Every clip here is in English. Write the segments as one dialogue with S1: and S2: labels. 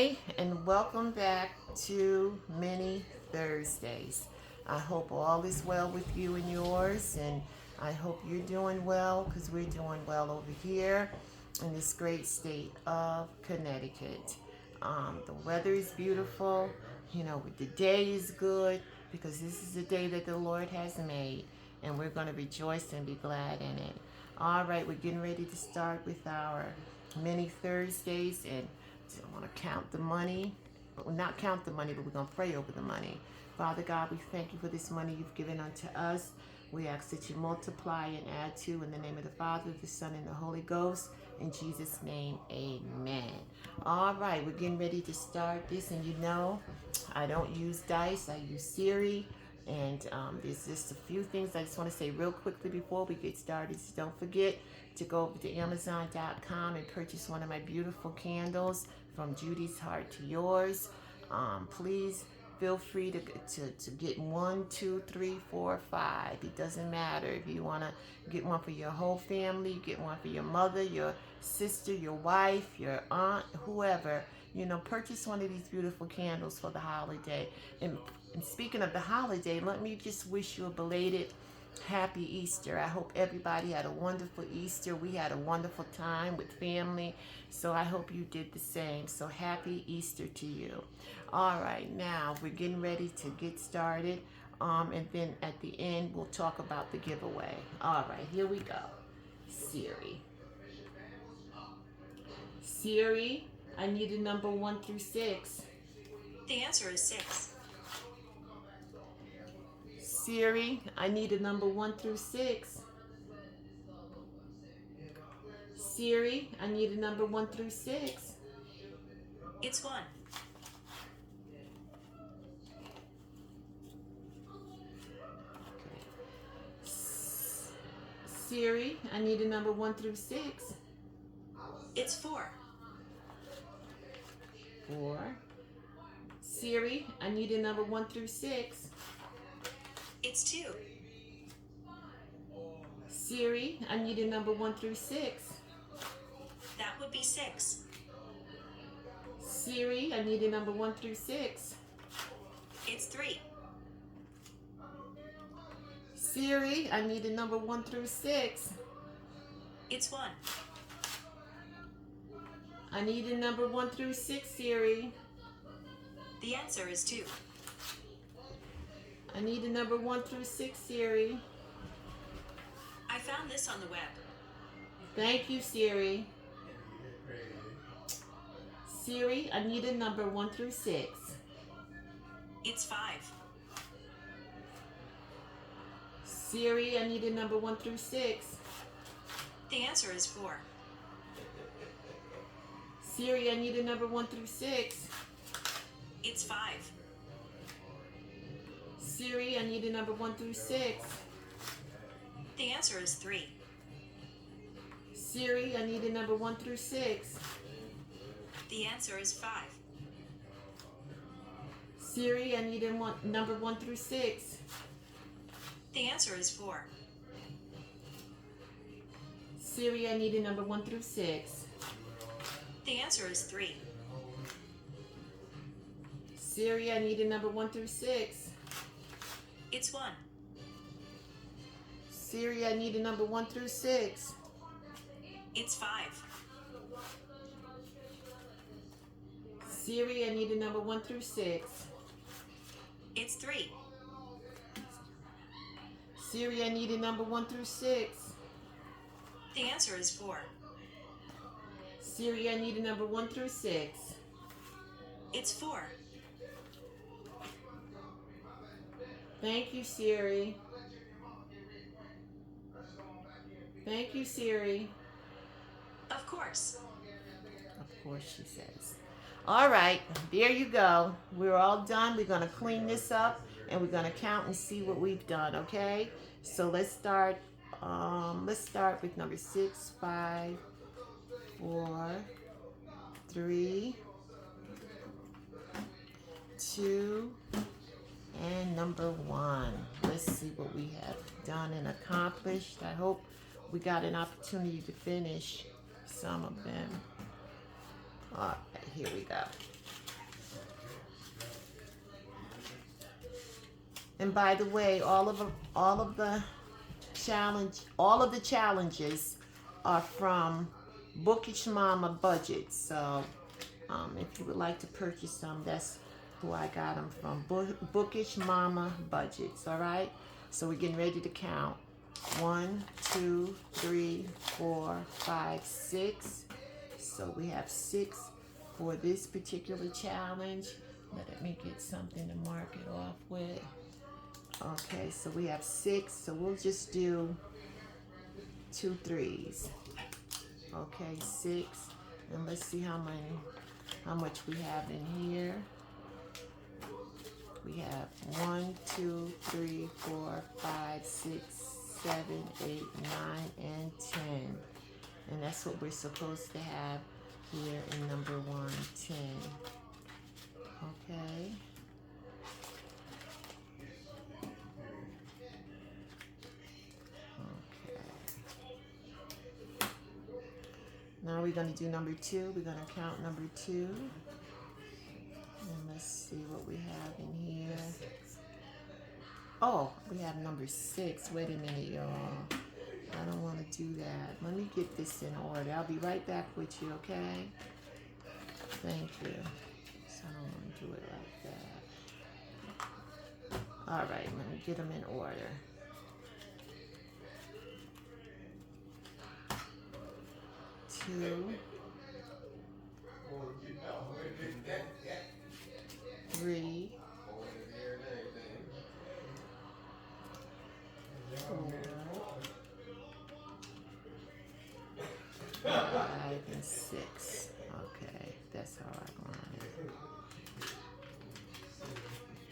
S1: Hey, and welcome back to Many Thursdays. I hope all is well with you and yours, and I hope you're doing well because we're doing well over here in this great state of Connecticut. The weather is beautiful, the day is good because this is the day that the Lord has made, and we're going to rejoice and be glad in it. All right, we're getting ready to start with our Many Thursdays, and I want to count the money, but we'll not count the money, but we're going to pray over the money. Father God, we thank you for this money you've given unto us. We ask that you multiply and add to in the name of the Father, the Son, and the Holy Ghost. In Jesus' name, amen. All right, we're getting ready to start this, and I don't use dice, I use Siri. And there's just a few things I just want to say real quickly before we get started. So don't forget to go over to Amazon.com and purchase one of my beautiful candles from Judy's Heart to Yours. Please feel free to get 1, 2, 3, 4, 5. It doesn't matter. If you want to get one for your whole family, get one for your mother, your sister, your wife, your aunt, whoever. Purchase one of these beautiful candles for the holiday. And speaking of the holiday, let me just wish you a belated Happy Easter. I hope everybody had a wonderful Easter. We had a wonderful time with family, so I hope you did the same. So happy Easter to you. All right, now we're getting ready to get started, and then at the end we'll talk about the giveaway. All right, here we go. Siri, I need a number 1 through 6.
S2: The answer is 6.
S1: Siri, I need a number 1 through 6. Siri, I need a number 1 through 6.
S2: It's 1.
S1: Siri, I need a number 1 through 6.
S2: It's 4.
S1: 4. Siri, I need a number 1 through 6.
S2: It's 2.
S1: Siri, I need a number 1 through 6.
S2: That would be 6.
S1: Siri, I need a number 1 through 6.
S2: It's 3.
S1: Siri, I need a number 1 through 6.
S2: It's 1.
S1: I need a number 1 through 6, Siri.
S2: The answer is 2.
S1: I need a number 1 through 6, Siri.
S2: I found this on the web.
S1: Thank you, Siri. Siri, I need a number 1 through 6.
S2: It's 5.
S1: Siri, I need a number 1 through 6.
S2: The answer is 4.
S1: Siri, I need a number 1 through 6.
S2: It's 5.
S1: Siri, I need a number 1 through 6.
S2: The answer is 3.
S1: Siri, I need a number 1 through 6.
S2: The answer is 5.
S1: Siri, I need a number 1 through 6.
S2: The answer is 4.
S1: Siri, I need a number 1 through 6.
S2: The answer is 3.
S1: Siri, I need a number 1 through 6.
S2: It's 1.
S1: Siri, I need a number 1 through 6.
S2: It's 5.
S1: Siri, I need a number 1 through 6.
S2: It's 3.
S1: Siri, I need a number 1 through 6.
S2: The answer is 4.
S1: Siri, I need a number 1 through 6.
S2: It's 4.
S1: Thank you, Siri. Thank you, Siri.
S2: Of course.
S1: Of course, she says. All right, there you go. We're all done. We're going to clean this up, and we're going to count and see what we've done, okay? So let's start. Let's start with number 6, 5, 4, 3, 2, and number 1. Let's see what we have done and accomplished. I hope we got an opportunity to finish some of them. All right. right, here we go. And by the way, all of the challenges are from Bookish Mama Budget. So if you would like to purchase some, that's who I got them from. Bookish Mama Budgets. All right. So we're getting ready to count. 1, 2, 3, 4, 5, 6. So we have 6 for this particular challenge. Let me get something to mark it off with. Okay, so we have 6, so we'll just do 2 3s. Okay, 6, and let's see how much we have in here. We have 1, 2, 3, 4, 5, 6, 7, 8, 9, and 10. And that's what we're supposed to have here in number 1, 10. Okay. Now we're going to do number 2. We're going to count number 2. And let's see what we have in here. Oh, we have number 6. Wait a minute, y'all. I don't want to do that. Let me get this in order. I'll be right back with you, okay? Thank you. So I don't want to do it like that. All right, let me get them in order. Two, 3, 4, 5, and 6. Okay, that's how I want it.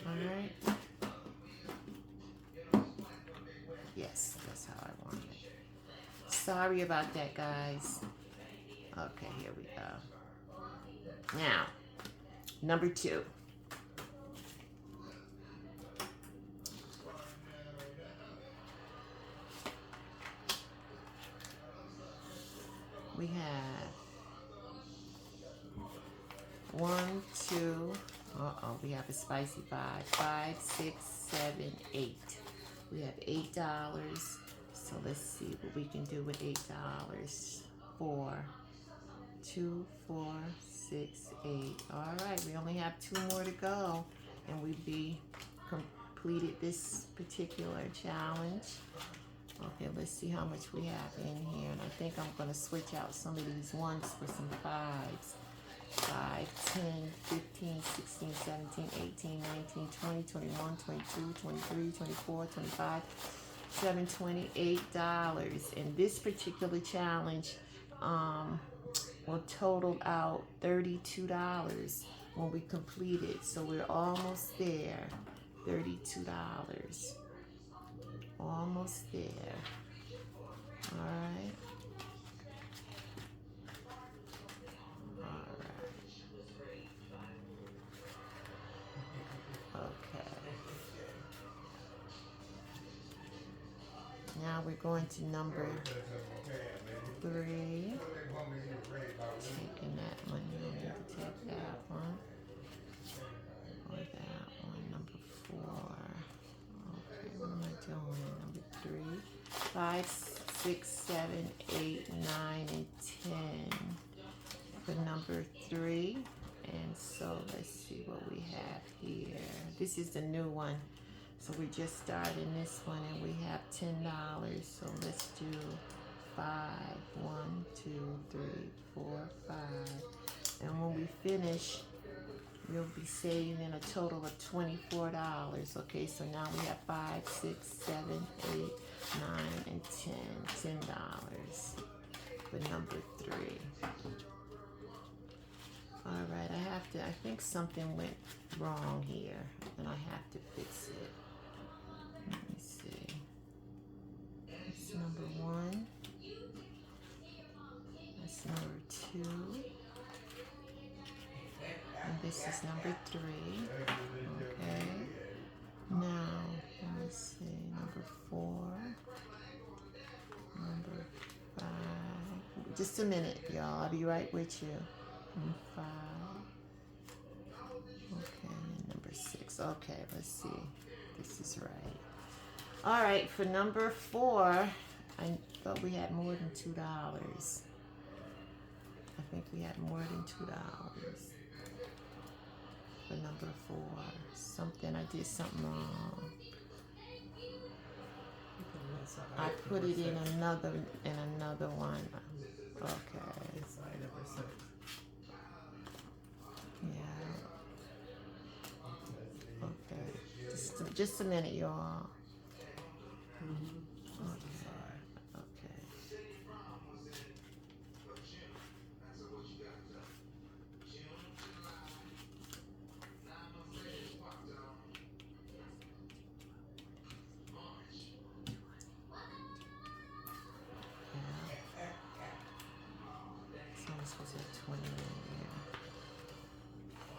S1: All right. Yes, that's how I want it. Sorry about that, guys. Okay, here we go. Now, number 2. We have 1, 2. We have a spicy 5. 5, 6, 7, 8. We have $8. So let's see what we can do with $8. 4, 2, 4, 6, 8. All right, we only have 2 more to go, and we'd be completed this particular challenge. Okay, let's see how much we have in here, and I think I'm going to switch out some of these ones for some 5s. 5, 10, 15, 16, 17, 18, 19, 20, 21, 22, 23, 24, 25, $7, $28. And this particular challenge will total out $32 when we complete it. So we're almost there. $32. Almost there. All right. Now we're going to number 3. Taking that one, you don't need to take that one. Or that one, number 4. Okay, what am I doing? Number 3. 5, 6, 7, 8, 9, and 10 for number 3. And so let's see what we have here. This is the new one. So we just started this one and we have $10. So let's do 5, 1, 2, 3, 4, 5. And when we finish, we'll be saving a total of $24. Okay, so now we have 5, 6, 7, 8, 9, and 10. $10 for number 3. All right, I think something went wrong here, and I have to fix it. Let me see. That's number 1. That's number 2. And this is number 3. Okay. Now, let me see. Number 4. Number 5. Just a minute, y'all. I'll be right with you. and 5. Okay, and number 6. Okay, let's see. This is right. All right, for number 4, I thought we had more than $2. I think we had more than $2 for number 4. Something, I did something wrong. I put it in another one. Okay. Yeah. Okay. Just a minute, y'all. Okay. Okay. So I'm supposed to have 20 in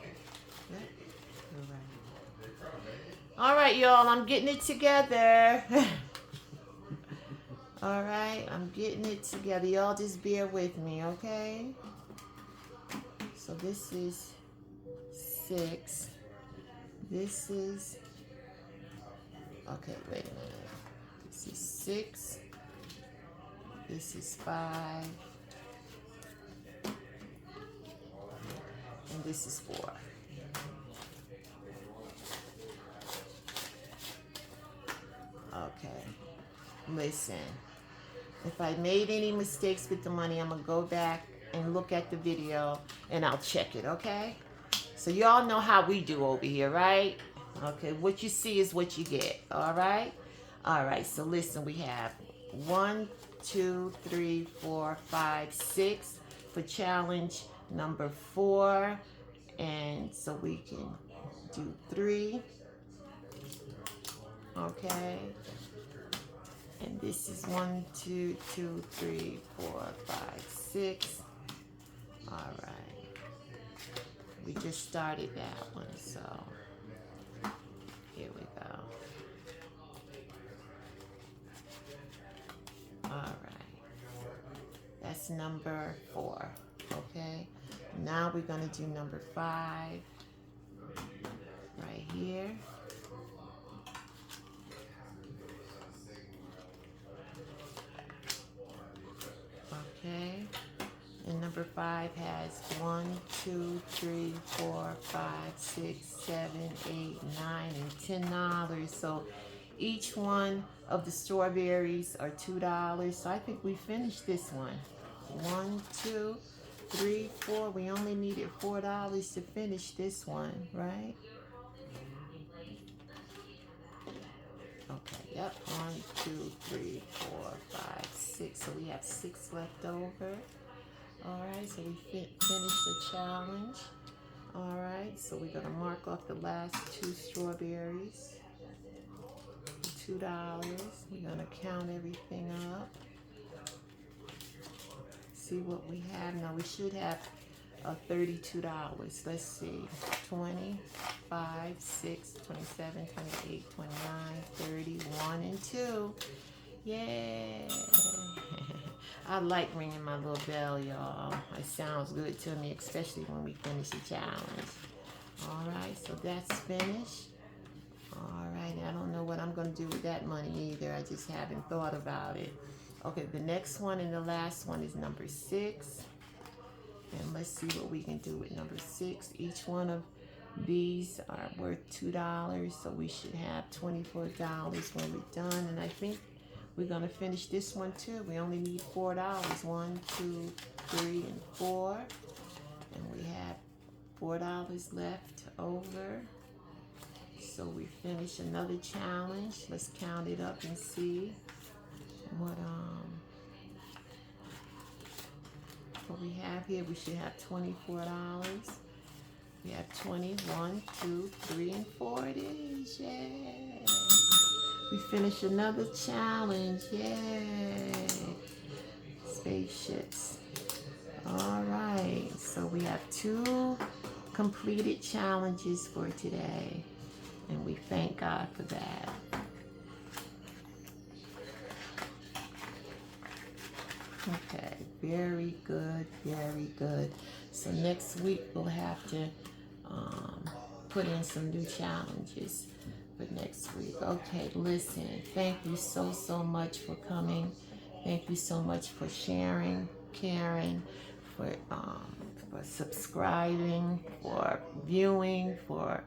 S1: here. Yep, you're right. All right, y'all, I'm getting it together. All right, I'm getting it together. Y'all just bear with me, okay? So this is 6. This is, okay, wait a minute. This is 6. This is 5. And this is 4. Okay. Listen. If I made any mistakes with the money, I'm going to go back and look at the video and I'll check it, okay? So y'all know how we do over here, right? Okay, what you see is what you get, all right? All right, so listen, we have 1, 2, 3, 4, 5, 6 for challenge number 4. And so we can do 3, okay? And this is 1, 2, 2, 3, 4, 5, 6. All right. We just started that one, so here we go. All right. That's number 4, okay? Now we're going to do number 5 right here. Okay, and number 5 has 1, 2, 3, 4, 5, 6, 7, 8, 9, and $10. So each one of the strawberries are $2. So I think we finished this one. 1, 2, 3, 4. We only needed $4 to finish this one, right? Okay, yep. 1, 2, 3, 4, 5, 6. So we have 6 left over. All right, so we finished the challenge. All right, so we're going to mark off the last 2 strawberries. $2. We're going to count everything up. See what we have. Now we should have $32. Let's see. 20, 5, 6, 27, 28, 29, 30, 1, and 2. Yay! I like ringing my little bell, y'all. It sounds good to me, especially when we finish the challenge. All right, so that's finished. All right, I don't know what I'm going to do with that money either. I just haven't thought about it. Okay, the next one and the last one is number 6. And let's see what we can do with number 6. Each one of these are worth $2, so we should have $24 when we're done. And I think we're going to finish this one too. We only need $4. 1, 2, 3, and 4. And we have $4 left over. So we finish another challenge. Let's count it up and see what we have here. We should have $24. We have 20, 1, 2, 3, and 4 it is. Yay! We finish another challenge. Yay! Spaceships. All right. So we have 2 completed challenges for today. And we thank God for that. Okay, very good, very good. So next week we'll have to put in some new challenges for next week. Okay, listen, thank you so much for coming. Thank you so much for sharing, caring, for subscribing, for viewing, for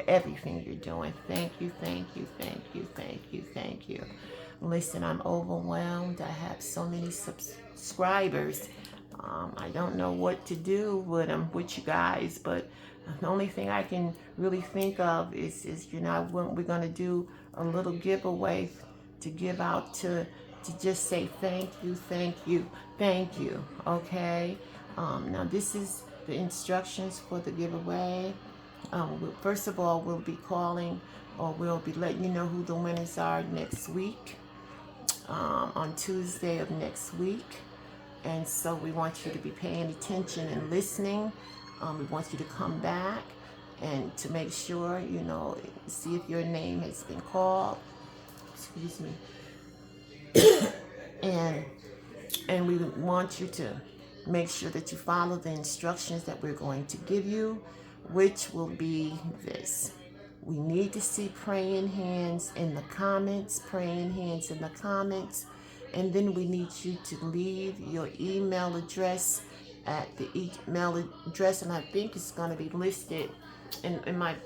S1: everything you're doing. Thank you, thank you, thank you, thank you, thank you. Listen, I'm overwhelmed. I have so many subscribers. I don't know what to do with them, with you guys, but the only thing I can really think of is we're gonna do a little giveaway to give out to just say thank you, thank you, thank you. Okay. Now this is the instructions for the giveaway. First of all, we'll be calling, or we'll be letting you know who the winners are next week, on Tuesday of next week. And so we want you to be paying attention and listening. We want you to come back and to make sure, see if your name has been called. Excuse me. and we want you to make sure that you follow the instructions that we're going to give you, which will be this. We need to see praying hands in the comments, praying hands in the comments. And then we need you to leave your email address at the email address, and I think it's going to be listed in my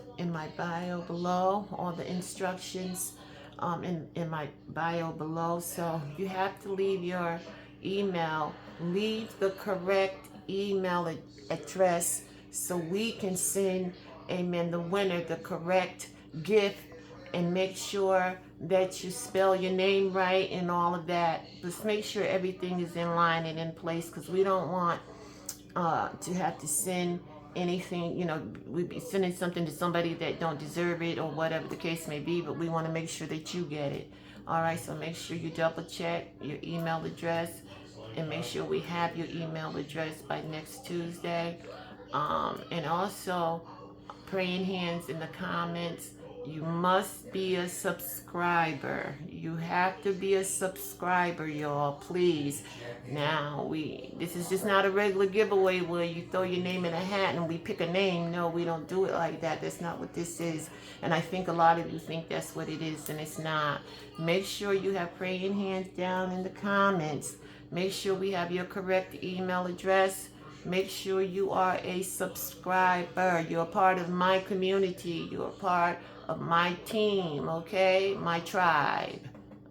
S1: bio below, all the instructions in my bio below. So you have to leave your email, leave the correct email address so we can send, amen, the winner the correct gift, and make sure that you spell your name right and all of that. Just make sure everything is in line and in place, because we don't want to have to send anything, we'd be sending something to somebody that don't deserve it, or whatever the case may be, but we want to make sure that you get it. All right, so make sure you double check your email address, and make sure we have your email address by next Tuesday. And also, praying hands in the comments. You must be a subscriber. You have to be a subscriber, y'all, please. Now, this is just not a regular giveaway where you throw your name in a hat and we pick a name. No, we don't do it like that. That's not what this is. And I think a lot of you think that's what it is, and it's not. Make sure you have praying hands down in the comments. Make sure we have your correct email address. Make sure you are a subscriber. You're a part of my community. You're a part of my team, okay? My tribe.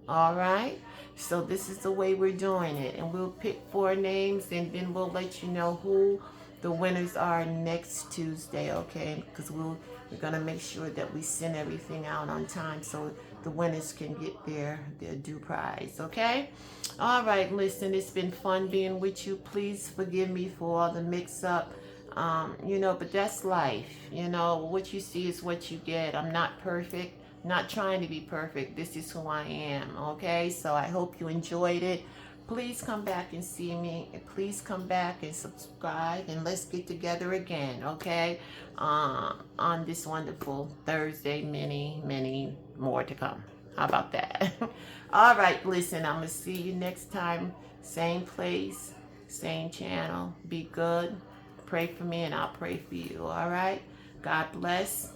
S1: All right? So this is the way we're doing it. And we'll pick 4 names, and then we'll let you know who the winners are next Tuesday, okay? Because we're going to make sure that we send everything out on time so the winners can get their due prize, okay? All right, listen, it's been fun being with you. Please forgive me for all the mix-up. But that's life. What you see is what you get. I'm not perfect, not trying to be perfect. This is who I am, okay? So I hope you enjoyed it. Please come back and see me. And please come back and subscribe, and let's get together again, okay? On this wonderful Thursday, many more to come. How about that? All right, listen, I'm going to see you next time. Same place, same channel. Be good. Pray for me, and I'll pray for you. All right? God bless.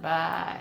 S1: Bye.